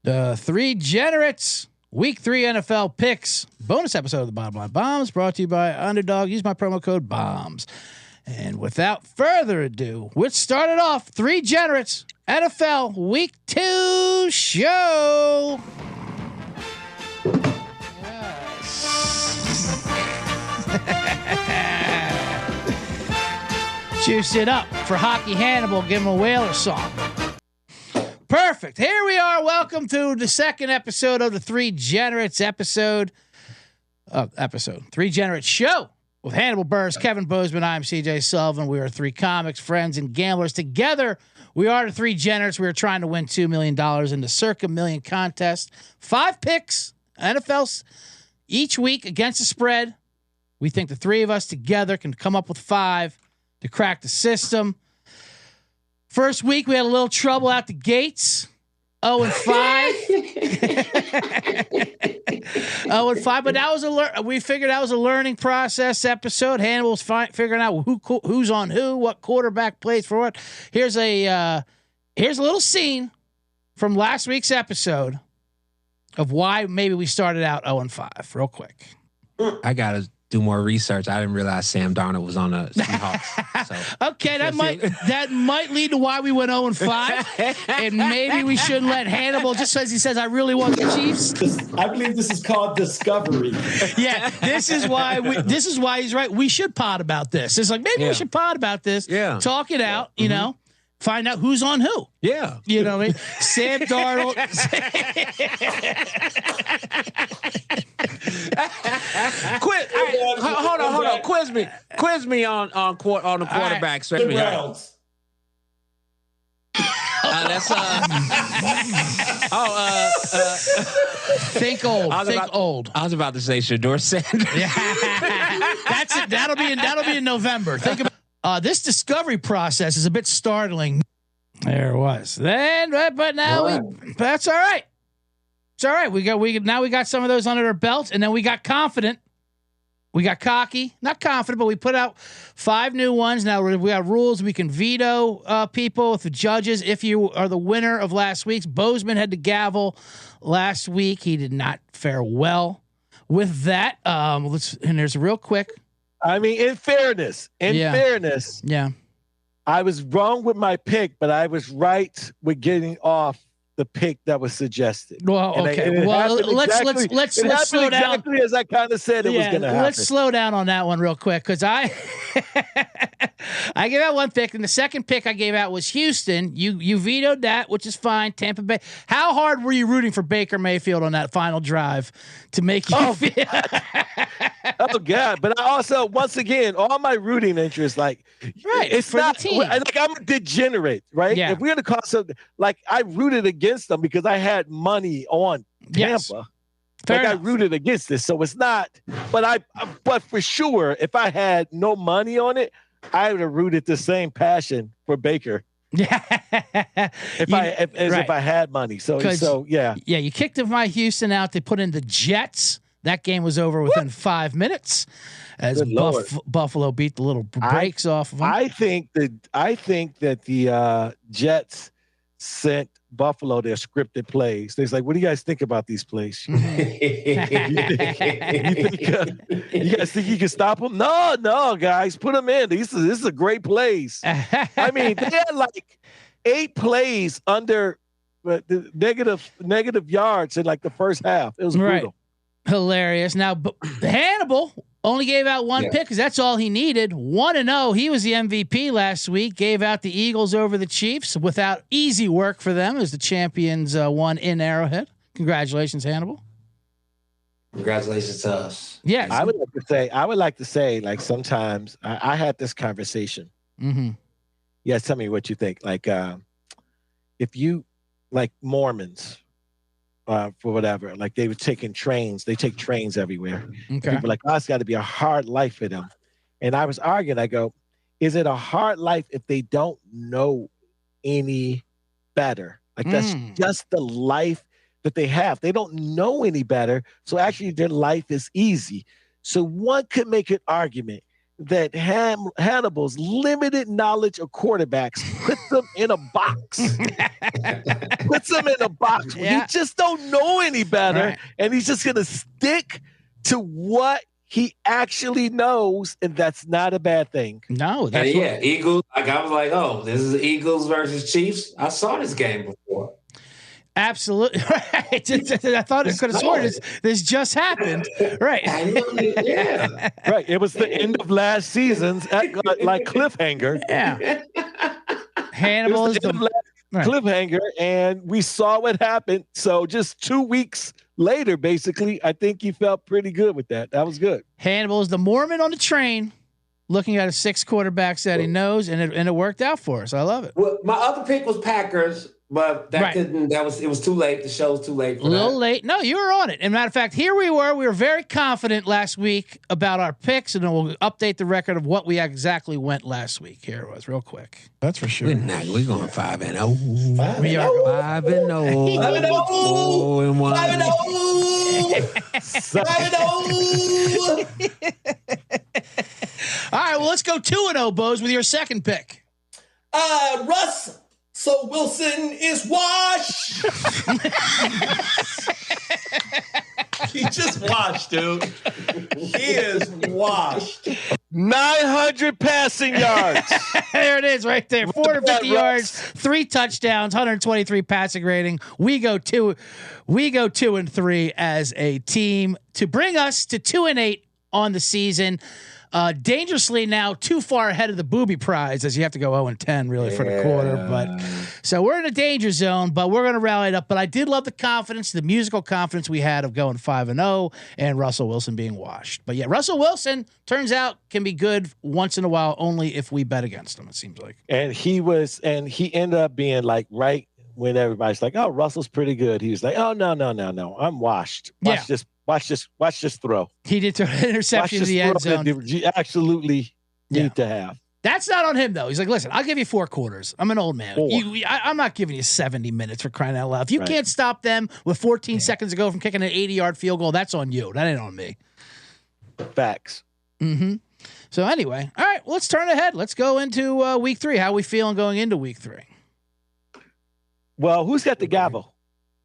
The Three Generates Week 3 NFL Picks bonus episode of the Bottom Line Bombs brought to you by Underdog. Use my promo code BOMBS. And without further ado, let's start it off. Three Generates NFL Week 2 show. Yes. Juice it up for Hockey Hannibal. Give him a Whaler song. Perfect. Here we are. Welcome to the second episode of the Three Generates episode. Three Generates show with Hannibal Buress, Kevin Bozeman. I'm CJ Sullivan. We are three comics, friends, and gamblers. Together, we are the Three Generates. We are trying to win $2 million in the Circa Million contest. 5 picks, NFLs each week against the spread. We think the three of us together can come up with 5 to crack the system. First week, we had a little trouble out the gates. 0-5. 0-5, but that was we figured that was a learning process episode. Hannibal's figuring out who's on who, what quarterback plays for what. Here's a little scene from last week's episode of why maybe we started out 0-5 real quick. I gotta do more research. I didn't realize Sam Darnold was on the Seahawks. So. Okay, that might lead to why we went 0-5, and maybe we shouldn't let Hannibal, just because he says I really want the Chiefs. I believe this is called discovery. Yeah, this is why he's right. We should pod about this. It's like maybe we should pod about this. Yeah, talk it out. You know. Find out who's on who. Yeah. You know what I mean? Sam Darnold. Hold on. Quiz me on the quarterback. Right. The Browns. Think old. Old. I was about to say Shedeur Sanders. Yeah. That's it. That'll be in November. Think about this discovery process is a bit startling. There it was. But now that's all right. It's all right. We got some of those under our belt, and then we got confident. We got cocky, not confident, but we put out 5 new ones. Now we got rules. We can veto people with the judges. If you are the winner of last week's, Bozeman had to gavel last week. He did not fare well with that. And there's a real quick. I mean, in fairness, yeah, I was wrong with my pick, but I was right with getting off the pick that was suggested. Well, okay. Let's slow down. Exactly as I kind of said it was going to happen. Let's slow down on that one real quick, because I gave out one pick, and the second pick I gave out was Houston. You vetoed that, which is fine. Tampa Bay. How hard were you rooting for Baker Mayfield on that final drive to make you feel? Oh God! But I also, once again, all my rooting interests, it's not. Like I'm a degenerate, right? Yeah. If we're gonna call something, like I rooted against them because I had money on Tampa. Yes. I rooted against this, so it's not. But for sure, if I had no money on it, I would have rooted the same passion for Baker. Yeah. If I had money, so yeah. Yeah, you kicked my Houston out. They put in the Jets. That game was over within 5 minutes as Buffalo beat the little breaks off of them. I think that the Jets sent Buffalo their scripted plays. They're like, what do you guys think about these plays? You guys think you can stop them? No, guys, put them in. This is a great plays. I mean, they had like 8 plays under the negative yards in like the first half. It was brutal. Hilarious. Now, Hannibal only gave out one pick because that's all he needed. 1-0. He was the MVP last week. Gave out the Eagles over the Chiefs without easy work for them as the champions won in Arrowhead. Congratulations, Hannibal. Congratulations to us. Yes. I would like to say, like sometimes I had this conversation. Mm-hmm. Yeah, tell me what you think. Like, if you like Mormons. For whatever, like they were taking trains. They take trains everywhere. Okay. People are like, it's got to be a hard life for them. And I was arguing. I go, is it a hard life if they don't know any better? Like that's just the life that they have. They don't know any better. So actually their life is easy. So one could make an argument that Hannibal's limited knowledge of quarterbacks puts them in a box. Puts them in a box where he just don't know any better, and he's just going to stick to what he actually knows, and that's not a bad thing. No, that's Eagles. Like I was like, oh, this is Eagles versus Chiefs. I saw this game before. Absolutely right. I thought it could have sworn this just happened. Right. Yeah. Right. It was the end of last season's like cliffhanger. Yeah. Hannibal is the cliffhanger, and we saw what happened. So just 2 weeks later, basically, I think he felt pretty good with that. That was good. Hannibal is the Mormon on the train, looking at 6 quarterbacks that he knows, and it worked out for us. I love it. Well, my other pick was Packers. But that couldn't. It was too late. The show's too late. For a little late. No, you were on it. And matter of fact, here we were. We were very confident last week about our picks, and then we'll update the record of what we exactly went last week. Here it was, real quick. That's for sure. We're going 5-0. We are 5-0. 5-0. 5-0. All right, well, let's go 2-0, Bose, with your second pick. Russ. So Wilson is washed. He just washed, dude. He is washed. 900 passing yards. There it is, right there. 450 yards, 3 touchdowns, 123 passing rating. We go 2-3 as a team to bring us to 2-8 on the season. Dangerously now too far ahead of the booby prize, as you have to go 0-10 really for the quarter. But so we're in a danger zone, but we're going to rally it up. But I did love the confidence, the musical confidence we had of going 5-0 and Russell Wilson being washed. But yeah, Russell Wilson turns out can be good once in a while, only if we bet against him. It seems like. And he ended up being like right when everybody's like, "Oh, Russell's pretty good." He was like, "Oh no, I'm washed. Watch this throw." He did throw an interception in the end zone. You absolutely need to have. That's not on him, though. He's like, listen, I'll give you 4 quarters. I'm an old man. I'm not giving you 70 minutes for crying out loud. If you can't stop them with 14 seconds to go from kicking an 80-yard field goal, that's on you. That ain't on me. Facts. Mm-hmm. So anyway, all right, well, let's turn ahead. Let's go into week 3. How are we feeling going into week 3? Well, who's got the gavel?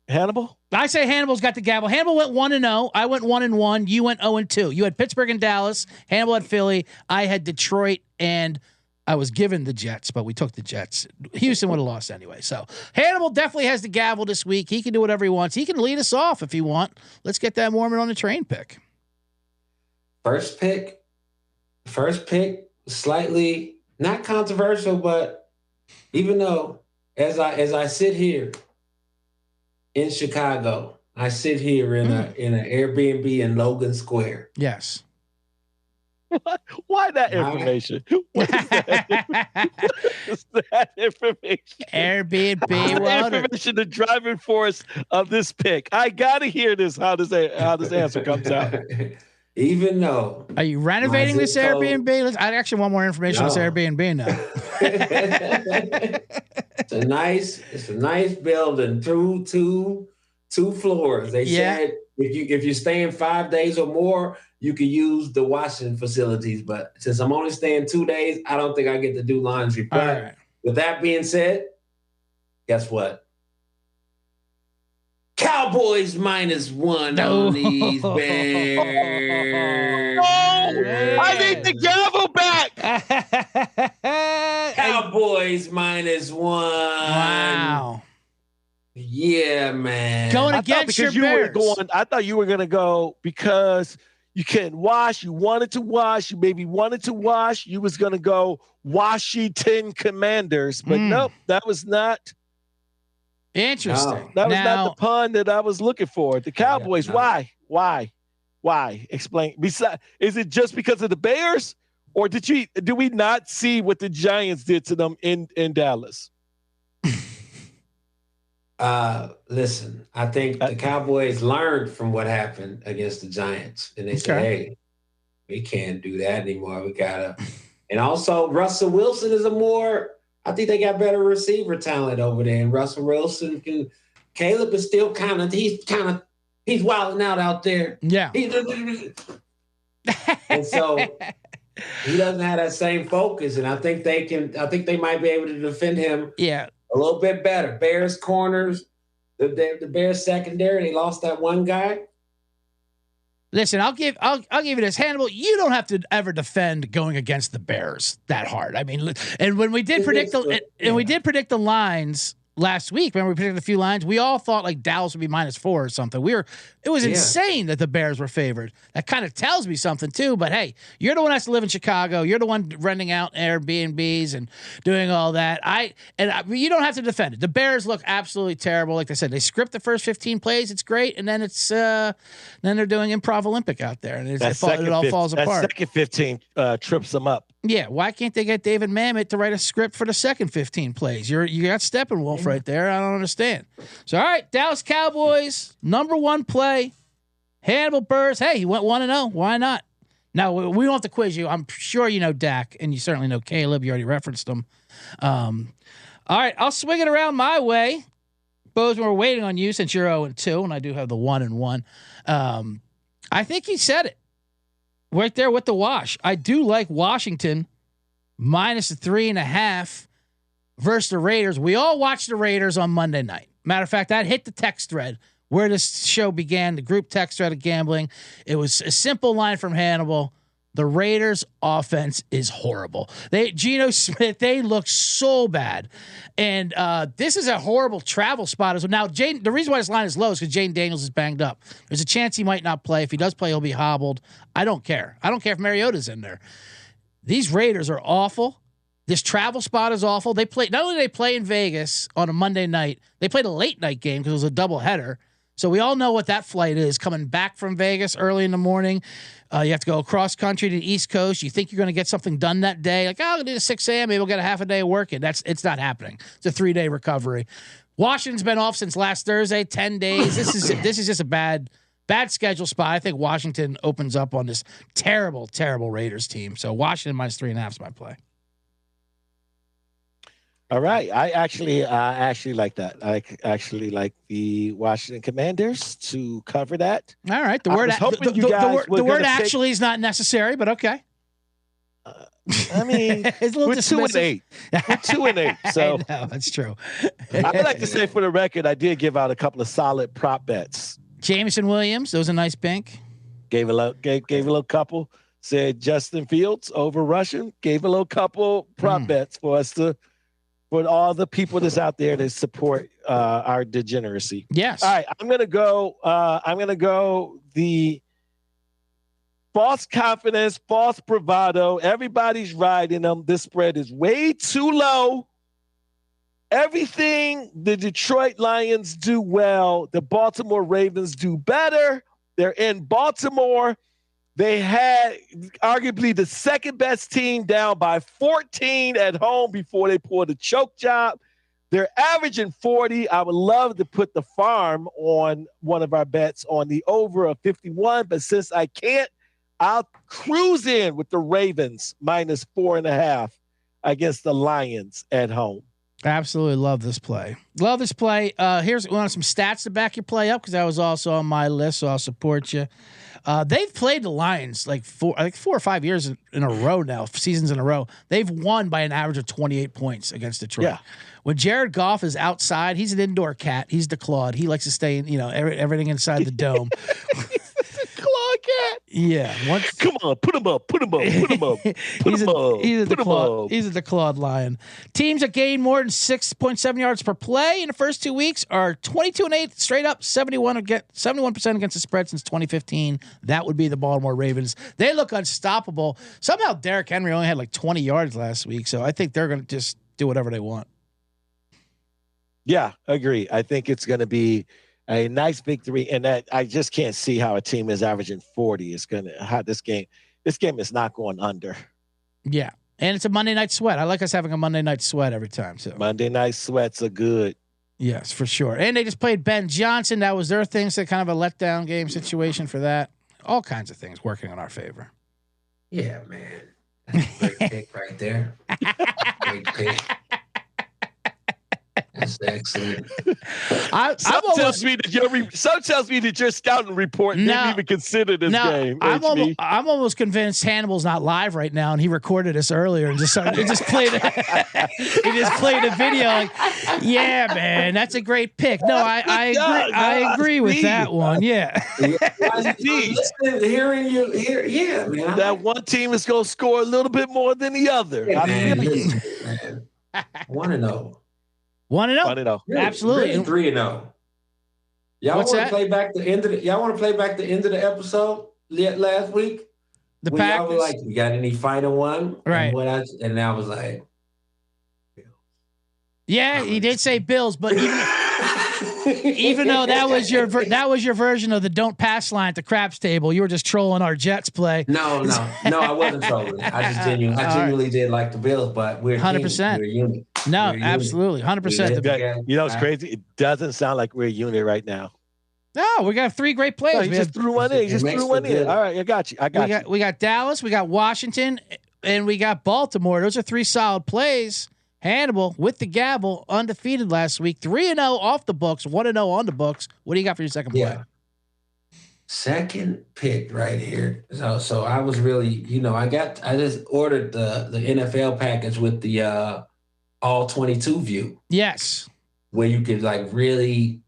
Hannibal? I say Hannibal's got the gavel. Hannibal went 1-0. I went 1-1. You went 0-2. You had Pittsburgh and Dallas. Hannibal had Philly. I had Detroit, and I was given the Jets, but we took the Jets. Houston would have lost anyway. So Hannibal definitely has the gavel this week. He can do whatever he wants. He can lead us off if he want. Let's get that Mormon on the train pick. First pick, slightly not controversial, but even though as I sit here in Chicago, I sit here in an Airbnb in Logan Square. Yes. Why that information? What is that information? Airbnb. Information, the driving force of this pick. I gotta hear this. How this answer comes out. Even though, are you renovating this Airbnb? I actually want more information on this Airbnb now. It's a nice building. Two floors. They said if you're staying 5 days or more, you can use the washing facilities. But since I'm only staying 2 days, I don't think I get to do laundry. But with that being said, guess what? Cowboys -1 on these Bears. I need the gavel back. Cowboys -1. Wow. Yeah, man. Going against your Bears. I thought you were going to go because you can't wash. You wanted to wash. You maybe wanted to wash. You was going to go Washington Commanders. But nope, that was not. Interesting. No. That was not the pun that I was looking for. The Cowboys, why? Explain. Besides, is it just because of the Bears, or did we not see what the Giants did to them in Dallas? Listen, I think the Cowboys learned from what happened against the Giants, and they said, "Hey, we can't do that anymore. We gotta." And also, Russell Wilson is I think they got better receiver talent over there, and Russell Wilson can. Caleb is still he's wilding out there. Yeah. And so he doesn't have that same focus, and I think they might be able to defend him. Yeah. A little bit better. Bears corners, the Bears secondary. They lost that one guy. Listen, I'll give you this, Hannibal. You don't have to ever defend going against the Bears that hard. I mean, and when we did predict the lines last week, remember we predicted a few lines. We all thought like Dallas would be -4 or something. It was insane that the Bears were favored. That kind of tells me something too. But hey, you're the one that has to live in Chicago. You're the one renting out Airbnbs and doing all that. You don't have to defend it. The Bears look absolutely terrible. Like I said, they script the first 15 plays. It's great, and then then they're doing improv Olympic out there, and it all falls apart. That second 15 trips them up. Yeah, why can't they get David Mamet to write a script for the second 15 plays? You got Steppenwolf right there. I don't understand. So, all right, Dallas Cowboys, #1 play. Hannibal Buress. Hey, he went 1-0. Why not? Now, we don't have to quiz you. I'm sure you know Dak, and you certainly know Caleb. You already referenced them. All right, I'll swing it around my way. Bozeman, we're waiting on you since you're 0-2, and I do have the 1-1. I think he said it. Right there with the wash. I do like Washington -3.5 versus the Raiders. We all watched the Raiders on Monday night. Matter of fact, that hit the text thread where this show began, the group text thread of gambling. It was a simple line from Hannibal. The Raiders offense is horrible. Geno Smith, they look so bad. And this is a horrible travel spot. Now, the reason why this line is low is because Jaden Daniels is banged up. There's a chance he might not play. If he does play, he'll be hobbled. I don't care. I don't care if Mariota's in there. These Raiders are awful. This travel spot is awful. Not only do they play in Vegas on a Monday night, they played a late night game because it was a doubleheader. So we all know what that flight is, coming back from Vegas early in the morning. You have to go across country to the East Coast. You think you're going to get something done that day. Like, I'll do the 6 a.m. Maybe we'll get a half a day of work in. It's not happening. It's a 3-day recovery. Washington's been off since last Thursday, 10 days. This is just a bad schedule spot. I think Washington opens up on this terrible, terrible Raiders team. So Washington -3.5 is my play. All right. I actually like that. I actually like the Washington Commanders to cover that. All right. The word actually is not necessary, but okay. I mean, it's a little we're 2-8. We're 2-8. So I know, that's true. I'd like to say for the record, I did give out a couple of solid prop bets. Jameson Williams, that was a nice bank. Gave a little couple. Said Justin Fields over Russian. Gave a little couple prop bets for all the people that's out there that support our degeneracy. Yes. All right. I'm gonna go the false confidence, false bravado. Everybody's riding them. This spread is way too low. Everything the Detroit Lions do well, the Baltimore Ravens do better. They're in Baltimore. They had arguably the second best team down by 14 at home before they pulled a choke job. They're averaging 40. I would love to put the farm on one of our bets on the over of 51, but since I can't, I'll cruise in with the Ravens -4.5 against the Lions at home. Absolutely love this play. Love this play. Here's some stats to back your play up because that was also on my list, so I'll support you. They've played the Lions like 4 or 5 years in a row now, seasons in a row. They've won by an average of 28 points against Detroit. Yeah. When Jared Goff is outside, he's an indoor cat. He's the Claude. He likes to stay in, everything inside the dome. Claude cat. Yeah. Come on, put him up. He's a Claude Lion. Teams that gain more than 6.7 yards per play in the first 2 weeks are 22-8 straight up, 71% against the spread since 2015. That would be the Baltimore Ravens. They look unstoppable. Somehow Derrick Henry only had like 20 yards last week, so I think they're going to just do whatever they want. Yeah, agree. I think it's going to be a nice victory, and that I just can't see how a team is averaging 40 is going to have this game. This game is not going under. Yeah, and it's a Monday night sweat. I like us having a Monday night sweat every time. So Monday night sweats are good. Yes, for sure. And they just played Ben Johnson. That was their thing. So kind of a letdown game situation for that. All kinds of things working in our favor. Yeah, man. That's a great pick right there. Great pick. That's excellent. Some tells me that your scouting report didn't even consider this game. I'm almost convinced Hannibal's not live right now, and he recorded us earlier and just played it. He just played a video. Like, yeah, man, that's a great pick. No, I agree with that one. Yeah. Hearing you here, yeah, man. That one team is going to score a little bit more than the other. Yeah, man, listen, man. 1-0. 1-0. Absolutely. 3-0. Y'all want to play back the end of the episode last week? The Packers. Y'all were like, you got any final one? Right. And I was like, yeah, he did say Bills, but even though that was your version of the don't pass line at the craps table, you were just trolling our Jets play. No, I wasn't trolling. I genuinely did like the Bills, but we're 100%. We're a unit. No, absolutely, 100%. You know, it's crazy. It doesn't sound like we're a unit right now. No, we got 3 great players. No, he just threw one in. All right, I got you. We got Dallas, we got Washington, and we got Baltimore. Those are 3 solid plays. Hannibal with the gavel, undefeated last week, 3-0 off the books, 1-0 on the books. What do you got for your second play? Second pick right here. So I was really, I just ordered the NFL package with the all 22 view. Yes. Where you could like really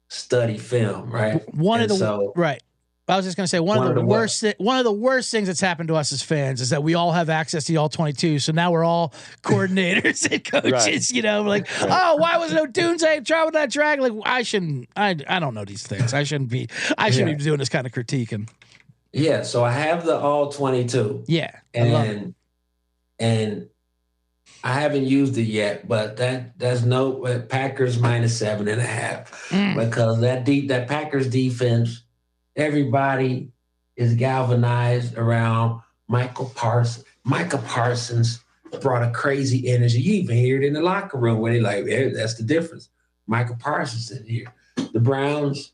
study film, right? Right. I was just going to say one of the worst things that's happened to us as fans is that we all have access to the all 22. So now we're all coordinators and coaches, We're like, oh, why was no Dunes try with that drag? Like I don't know these things. I shouldn't be doing this kind of critiquing. Yeah. So I have the all 22. Yeah. And I haven't used it yet, but that's no Packers minus 7.5 because that Packers defense, everybody is galvanized around Micah Parsons. Micah Parsons brought a crazy energy. You even hear it in the locker room where they're like, hey, that's the difference. Micah Parsons in here. The Browns,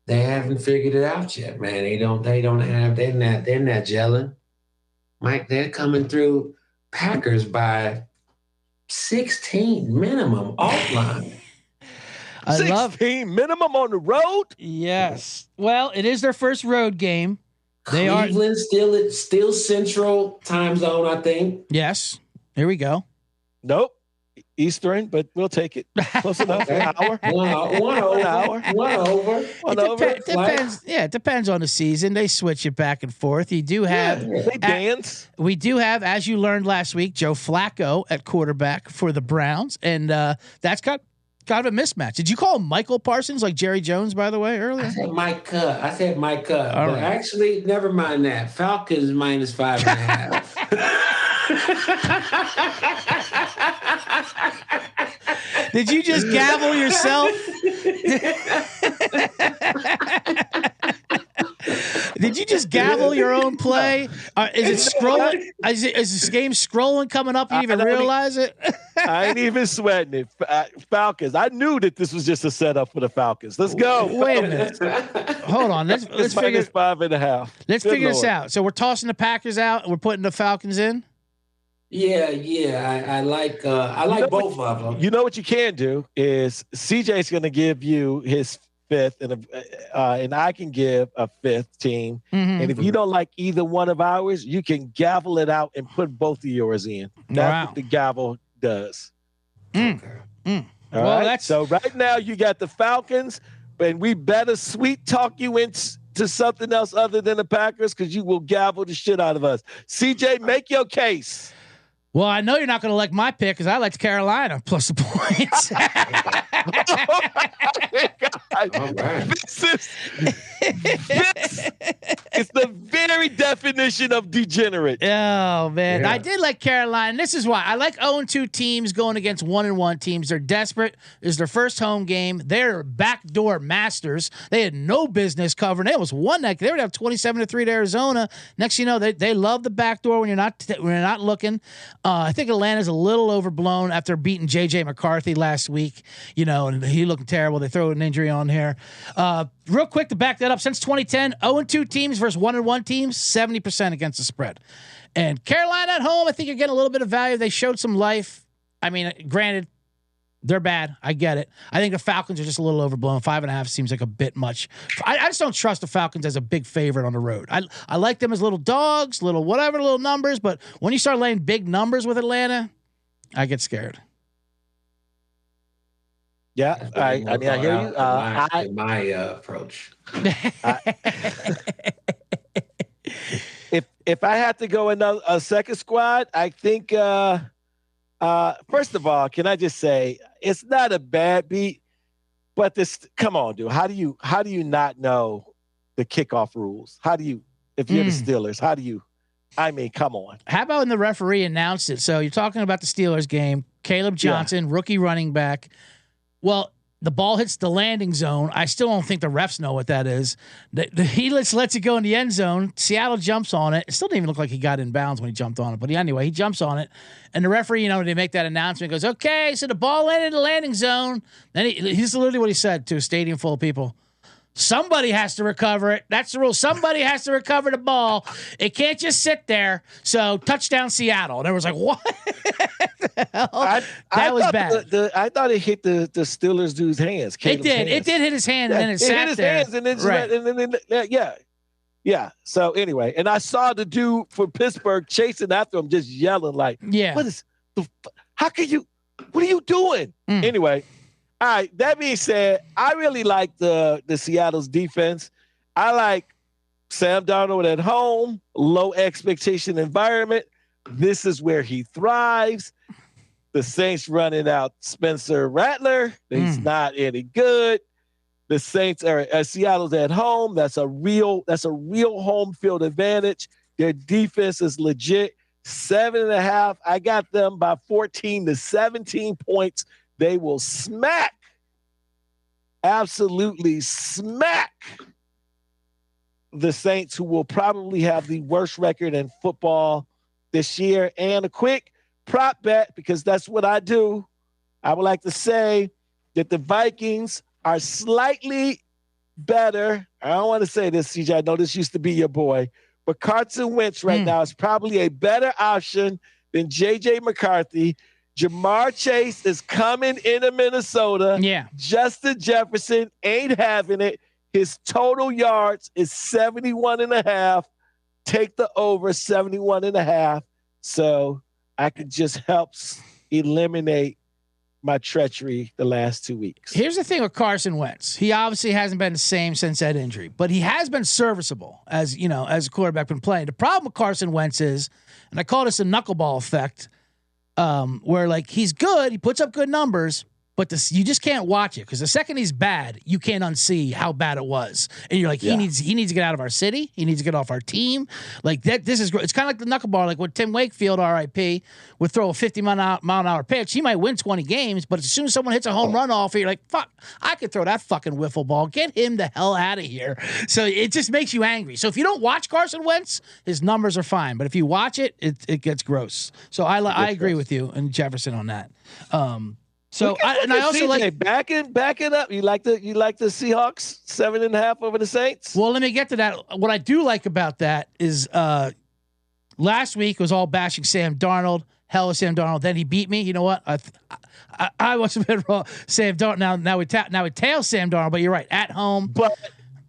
they haven't figured it out yet, man. They're not gelling. Mike, they're coming through Packers by 16 minimum offline. 16 minimum on the road? Yes. Well, it is their first road game. Cleveland still Central time zone, I think. Yes. Here we go. Nope. Eastern, but we'll take it. Close enough. An hour. One over. It depends. Yeah, it depends on the season. They switch it back and forth. You do have they dance. We do have, as you learned last week, Joe Flacco at quarterback for the Browns, and that's kind of a mismatch. Did you call him Michael Parsons like Jerry Jones, by the way, earlier? I said Mike Cup. All but right. Actually, never mind that. Falcons minus 5.5. Did you just gavel yourself? Did you just gavel your own play? Is it scrolling? Is this game scrolling coming up? You even realize it? I ain't even sweating it. Falcons. I knew that this was just a setup for the Falcons. Let's go. Wait a minute. Hold on. Let's figure 5.5. Let's figure this out. So we're tossing the Packers out and we're putting the Falcons in. Yeah. I like both of them. You know what you can do is CJ's going to give you his fifth, and I can give a fifth team. Mm-hmm. And if you don't like either one of ours, you can gavel it out and put both of yours in. That's what the gavel does. Okay. All right. So right now you got the Falcons, and we better sweet talk you into something else other than the Packers because you will gavel the shit out of us. CJ, make your case. Well, I know you're not going to like my pick because I liked Carolina plus the points. All right. This is the very definition of degenerate. Oh, man. Yeah. I did like Carolina. This is why. I like 0-2 teams going against 1-1 teams. They're desperate. It's their first home game. They're backdoor masters. They had no business covering. They almost won that. They would have 27-3 to Arizona. Next you know, they love the backdoor when you're not looking. I think Atlanta's a little overblown after beating J.J. McCarthy last week, and he looked terrible. They throw an injury on here. Real quick to back that up, since 2010, 0-2 teams versus 1-1 teams, 70% against the spread. And Carolina at home, I think you're getting a little bit of value. They showed some life. I mean, granted, They're bad. I get it. I think the Falcons are just a little overblown. 5.5 seems like a bit much. I just don't trust the Falcons as a big favorite on the road. I like them as little dogs, little whatever, little numbers. But when you start laying big numbers with Atlanta, I get scared. Yeah, I mean, I hear you. My approach. If I had to go a second squad, I think first of all, can I just say it's not a bad beat, but come on, dude. How do you not know the kickoff rules? How do you, if you're the Steelers, how do you, I mean, come on. How about when the referee announced it? So you're talking about the Steelers game, Caleb Johnson, rookie running back. Well, the ball hits the landing zone. I still don't think the refs know what that is. He lets it go in the end zone. Seattle jumps on it. It still didn't even look like he got in bounds when he jumped on it. But anyway, he jumps on it. And the referee, they make that announcement. Goes, okay, so the ball landed in the landing zone. Then he's literally what he said to a stadium full of people. Somebody has to recover it. That's the rule. Somebody has to recover the ball. It can't just sit there. So touchdown Seattle. And everyone's like, what? That was bad. I thought it hit the Steelers dude's hands. It did. It did hit his hand, and then it sat hit his there. Hands, and then yeah. So anyway, and I saw the dude from Pittsburgh chasing after him, just yelling like, what is the? How can you? What are you doing? Anyway. All right. That being said, I really like the Seattle's defense. I like Sam Darnold at home, low expectation environment. This is where he thrives. The Saints running out Spencer Rattler. He's not any good. The Saints are Seattle's at home. That's a real home field advantage. Their defense is legit. 7.5. I got them by 14 to 17 points. They will absolutely smack the Saints, who will probably have the worst record in football this year. And a quick prop bet, because that's what I do. I would like to say that the Vikings are slightly better. I don't want to say this, CJ. I know this used to be your boy, but Carson Wentz right now is probably a better option than J.J. McCarthy. Jamar Chase is coming into Minnesota. Yeah. Justin Jefferson ain't having it. His total yards is 71.5. Take the over 71.5. So I could just help eliminate my treachery the last 2 weeks. Here's the thing with Carson Wentz. He obviously hasn't been the same since that injury, but he has been serviceable as a quarterback been playing. The problem with Carson Wentz is, and I call this a knuckleball effect, where like he's good, he puts up good numbers, but you just can't watch it because the second he's bad, you can't unsee how bad it was, and you're like, he needs to get out of our city, he needs to get off our team. Like that, this is great. It's kind of like the knuckleball, like when Tim Wakefield, R.I.P., would throw a 50-mile-an-hour pitch. He might win 20 games, but as soon as someone hits a home run off, you're like, fuck, I could throw that fucking wiffle ball. Get him the hell out of here. So it just makes you angry. So if you don't watch Carson Wentz, his numbers are fine, but if you watch it, it gets gross. So I agree with you and Jefferson on that. So I also like back it up. You like the Seahawks 7.5 over the Saints? Well, let me get to that. What I do like about that is last week was all bashing Sam Darnold. Hell of Sam Darnold. Then he beat me. You know what? I was a bit wrong. Sam Darnold. Now we tail Sam Darnold. But you're right. At home. But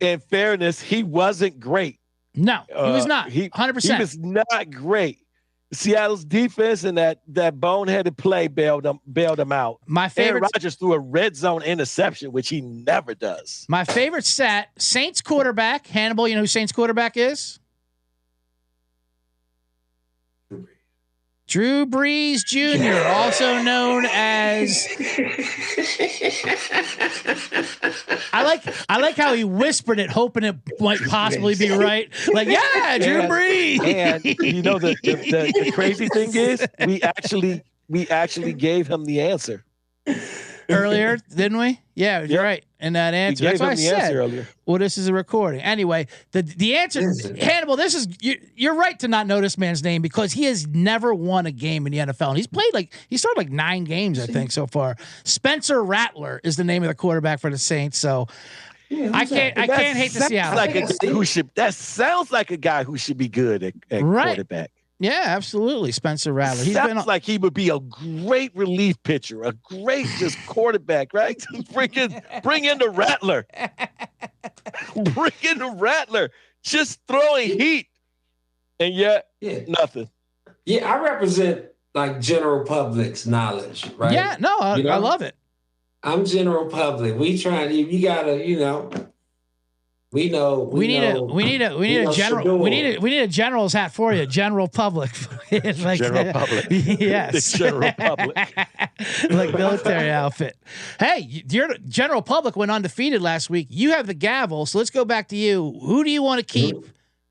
in fairness, he wasn't great. No, he was not. 100%. He was not great. Seattle's defense and that boneheaded play bailed him out. My favorite. Aaron Rodgers threw a red zone interception, which he never does. My favorite stat: Saints quarterback Hannibal. You know who Saints quarterback is? Drew Brees Jr., also known as. I like how he whispered it, hoping it might possibly be right. Like, yeah, Drew Brees. And you know the crazy thing is, we actually gave him the answer earlier, didn't we? Yeah, you're right. And that answer. That's what I said earlier. Well, this is a recording. Anyway, the answer, Hannibal, this is, you're right to not know this man's name because he has never won a game in the NFL. And he started like 9 games, I think, so far. Spencer Rattler is the name of the quarterback for the Saints. So I can't hate the Seattle. That sounds like a guy who should be good at quarterback. Yeah, absolutely. Spencer Rattler. He's Sounds like he would be a great relief pitcher, a great just quarterback, right? bring in the Rattler. Bring in the Rattler. Just throwing heat. And yet, nothing. Yeah, I represent like general public's knowledge, right? Yeah, no, I love it. I'm general public. We trying to, you gotta, we need a general's hat for you. General public. Like, general public. Yes. The general public. Like military outfit. Hey, your general public went undefeated last week. You have the gavel. So let's go back to you. Who do you want to keep?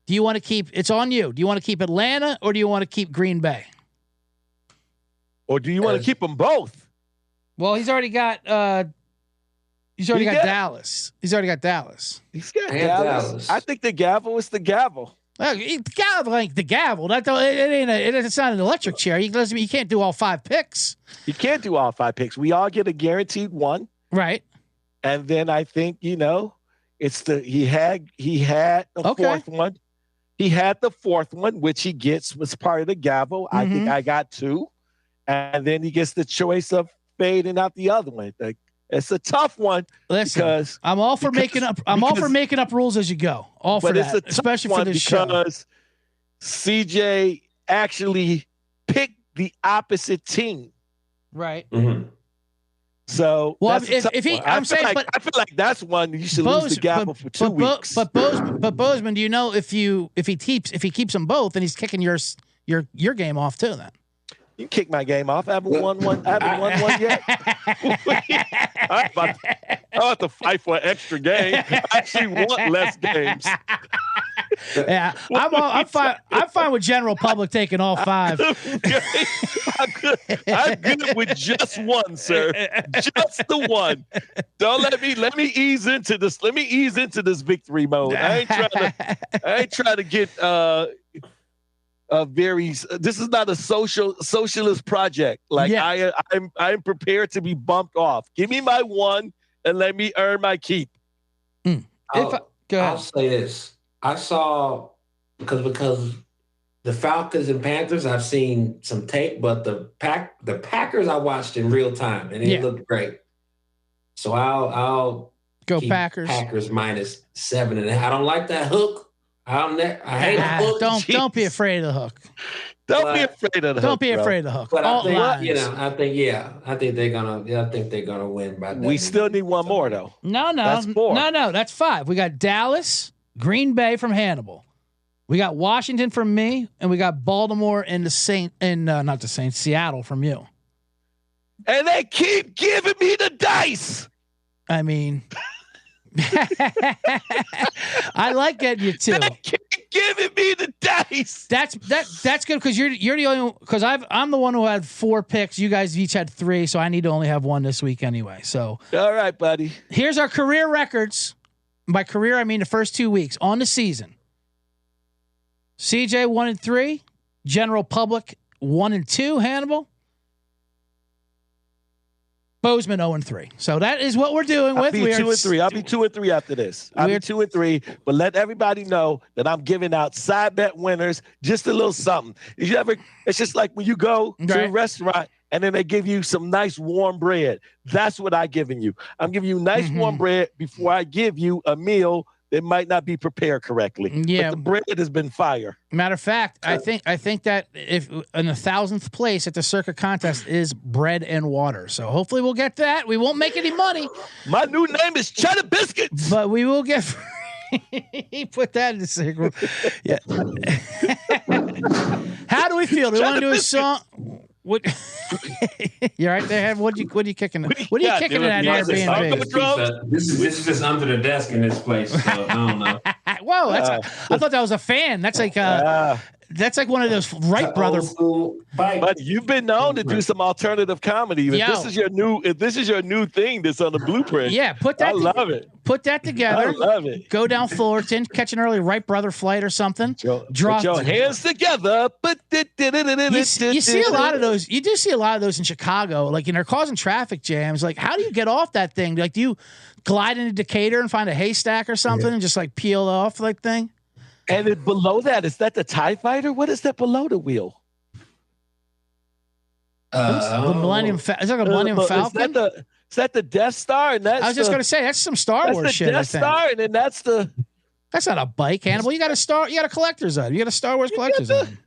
Do you want to keep, it's on you. Do you want to keep Atlanta or do you want to keep Green Bay? Or do you want to keep them both? Well, he's already got Dallas. He's already got Dallas. He's got Dallas. I think the gavel is the gavel. The gavel ain't the gavel. It's not an electric chair. You can't do all 5 picks. You can't do all 5 picks. We all get a guaranteed one. Right. And then I think, it's he had the fourth one. He had the fourth one, which he gets was part of the gavel. I think I got 2. And then he gets the choice of fading out the other one. Like, it's a tough one. Listen, because I'm all for making up rules as you go. All for that, it's especially for this show. Because CJ actually picked the opposite team. Right. Mm-hmm. So I feel like that's one you should lose the gavel for 2 weeks. But Bozeman, do you know if he keeps them both, then he's kicking your game off too? Then you kick my game off. I haven't won one yet. I'm about to fight for an extra game. I actually want less games. Yeah, I'm fine with general public taking all 5. I'm good with just one, sir. Just the one. Don't let me ease into this. Let me ease into this victory mode. I ain't trying to get this is not a socialist project. Like I'm prepared to be bumped off. Give me my one and let me earn my keep. Go ahead. I'll say this. I saw because the Falcons and Panthers, I've seen some tape, but the Packers I watched in real time and it looked great. So I'll go keep Packers. Packers -7.5. I don't like that hook. I hate the hook. Don't be afraid of the hook. Don't be afraid of the hook. Don't be afraid of the hook. But I think they're gonna win by that. We still need one more though. No, that's 4. No, that's 5. We got Dallas, Green Bay from Hannibal. We got Washington from me, and we got Baltimore and Seattle from you. And they keep giving me the dice. I mean, I like getting you too. They keep giving me the dice. That's good because you're the only because I'm the one who had 4 picks. You guys each had 3, so I need to only have 1 this week anyway. So all right, buddy. Here's our career records. By career, I mean the first 2 weeks on the season. CJ 1-3, General Public 1-2, Hannibal. Bozeman 0-3. So that is what we're doing with. I'll be 2-3. I'll be 2-3 after this. I'll be 2-3. But let everybody know that I'm giving out side bet winners, just a little something. It's just like when you go to a restaurant and then they give you some nice warm bread. That's what I'm giving you. I'm giving you nice warm bread before I give you a meal that might not be prepared correctly. Yeah, but the bread has been fire. Matter of fact, I think that if in the 1,000th place at the circuit contest is bread and water. So hopefully we'll get that. We won't make any money. My new name is Cheddar Biscuits, but we will get. He put that in the secret. Yeah. How do we feel? Do we want to do a song? What you're right there. What are you kicking? What are you kicking in that Airbnb? This is just under the desk in this place. So I don't know. Whoa, I thought that was a fan. That's like one of those Wright brothers. But you've been known to do some alternative comedy. If this is your new thing that's on the blueprint. Yeah, I love it. Put that together. I love it. Go down Fullerton, catch an early Wright brother flight or something. Put your hands together. You see a lot of those. You do see a lot of those in Chicago. Like, they're causing traffic jams. Like, how do you get off that thing? Like, do you glide into Decatur and find a haystack or something and just like peel off like thing? And then below that, is that the TIE Fighter? What is that below the wheel? The Millennium is that a Millennium Falcon? Is that the Death Star? And that's I was just gonna say that's some Star Wars shit. Death Star, and then that's not a bike, Hannibal. You got a collector's item. You got a Star Wars collector's item.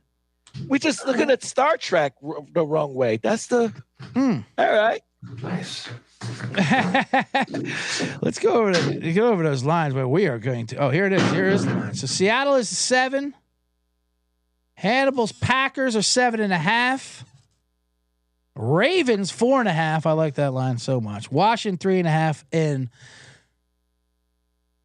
We just looking at Star Trek the wrong way. That's the all right. Nice. Let's go over those lines where we are going to. Oh, here it is. Here is the line. So Seattle is 7. Hannibal's Packers are 7.5. Ravens 4.5. I like that line so much. Washington 3.5. And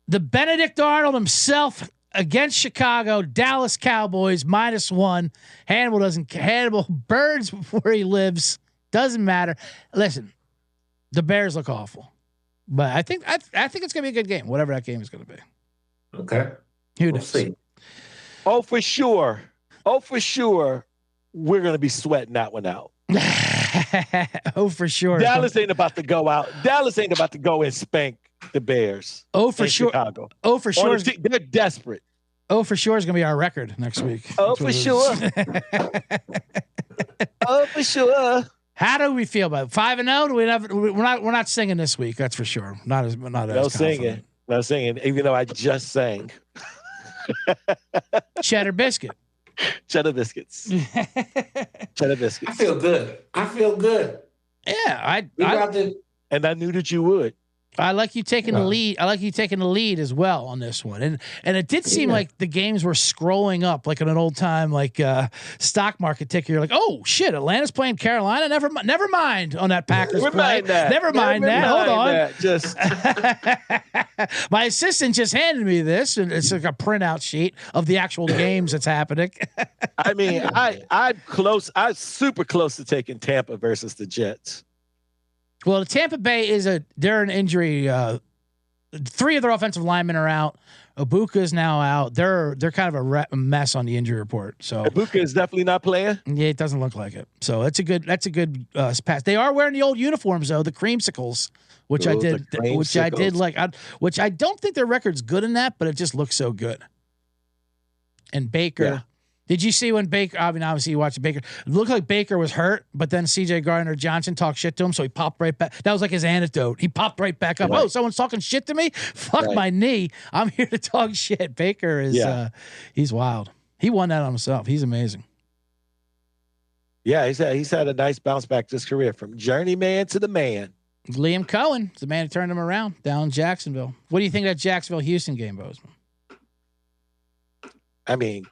the Benedict Arnold himself against Chicago, Dallas Cowboys -1. Hannibal birds where he lives. Doesn't matter. Listen, the Bears look awful, but I think it's gonna be a good game, whatever that game is gonna be. Okay. Who We'll knows? see. Oh, for sure. We're gonna be sweating that one out. Oh, for sure. Dallas ain't about to go out. Dallas ain't about to go and spank the Bears. Oh, for sure. Chicago. Oh, for sure. They're desperate. Oh, for sure is going to be our record next week. Oh, for sure. Oh, for sure. How do we feel about it? 5-0? We're not singing this week. That's for sure. Not as No confident. singing. No singing. Even though I just sang. Cheddar biscuit. Cheddar biscuits. Cheddar biscuits. I feel good. Yeah, And I knew that you would. I like you taking the lead. I like you taking the lead as well on this one. And it did seem like the games were scrolling up like in an old time stock market ticker. You're like, oh shit, Atlanta's playing Carolina. Never mind on that Packers play. Never mind that. Hold on. Just my assistant just handed me this, and it's like a printout sheet of the actual games that's happening. I mean, I'm close. I'm super close to taking Tampa versus the Jets. Well, the Tampa Bay they're an injury. 3 of their offensive linemen are out. Ibuka is now out. They're kind of a mess on the injury report. So Ibuka is definitely not playing. Yeah, it doesn't look like it. So that's a good pass. They are wearing the old uniforms though, the creamsicles, which I did like. Which I don't think their record's good in that, but it just looks so good. And Baker. Yeah. Did you see when Baker? I mean, obviously you watched Baker. It looked like Baker was hurt, but then C.J. Gardner-Johnson talked shit to him, so he popped right back. That was like his anecdote. He popped right back up. Right. Oh, someone's talking shit to me? Fuck my knee. I'm here to talk shit. Baker is he's wild. He won that on himself. He's amazing. Yeah, he's had a nice bounce back to his career from journeyman to the man. Liam Cohen is the man who turned him around down in Jacksonville. What do you think of that Jacksonville-Houston game, Bozeman? I mean,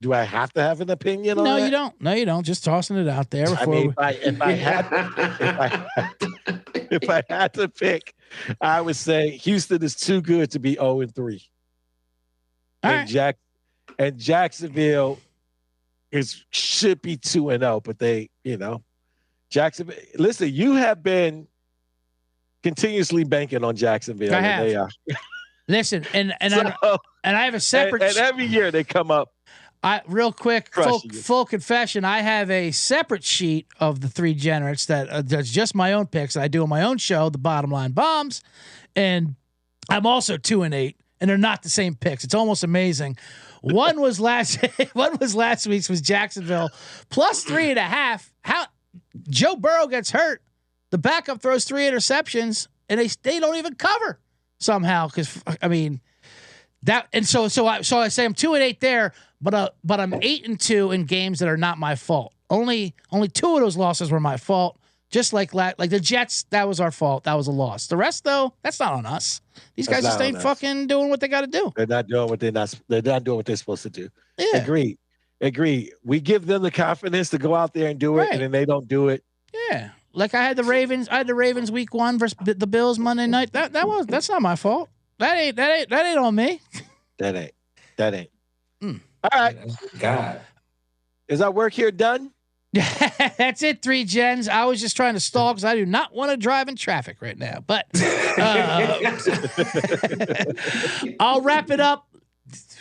do I have to have an opinion on that? No, you don't. No, you don't. Just tossing it out there. I mean, if I had to pick, I would say Houston is too good to be 0-3. And Jacksonville should be 2-0, but Jacksonville. Listen, you have been continuously banking on Jacksonville. I have. They are. Listen, and I have a separate. And every year they come up. Real quick, full confession. I have a separate sheet of the 3 generates that's just my own picks. I do on my own show, the Bottom Line Bombs, and I'm also 2-8, and they're not the same picks. It's almost amazing. One was last week's was Jacksonville plus 3.5. How Joe Burrow gets hurt, the backup throws 3 interceptions, and they don't even cover somehow. Because I mean that, and so I say I'm 2-8 there. But I'm 8-2 in games that are not my fault. Only 2 of those losses were my fault. Just like the Jets, that was our fault. That was a loss. The rest though, that's not on us. These guys just ain't fucking doing what they got to do. They're not doing what they're doing what they're supposed to do. Yeah. Agree. We give them the confidence to go out there and do it, and then they don't do it. Yeah. Like I had the Ravens week 1 versus the Bills Monday night. That's not my fault. That ain't on me. That ain't. All right. God. Is our work here done? That's it, 3 gens. I was just trying to stall because I do not want to drive in traffic right now. But I'll wrap it up.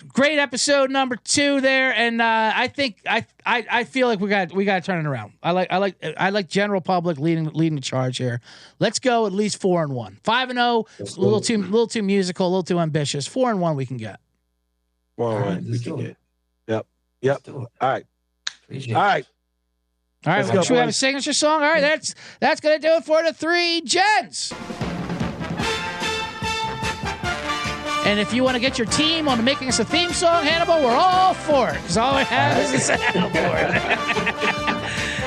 Great episode number 2 there, and I think I feel like we got to turn it around. I like general public leading the charge here. Let's go at least 4-1. 5-0, a little too musical, a little too ambitious. 4-1 we can get. One. right, We let's can do get. it. Yep. Let's do it. All right. Appreciate All it. right. All right, Let's go, should we have a boys. signature song? All right, that's gonna do it for the three gens. And if you want to get your team on making us a theme song, Hannibal, we're all for it. Because all we have is this Hannibal board.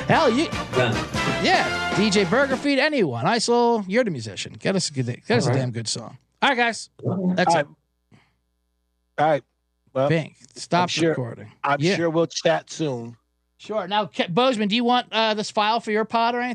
Hell, yeah, DJ Burger Feed, anyone. ISIL, you're the musician. Get us a damn good song. All right, guys, that's it. All right. Well, Bing, stop recording. I'm sure we'll chat soon. Sure. Now, Bozeman, do you want this file for your pod or anything?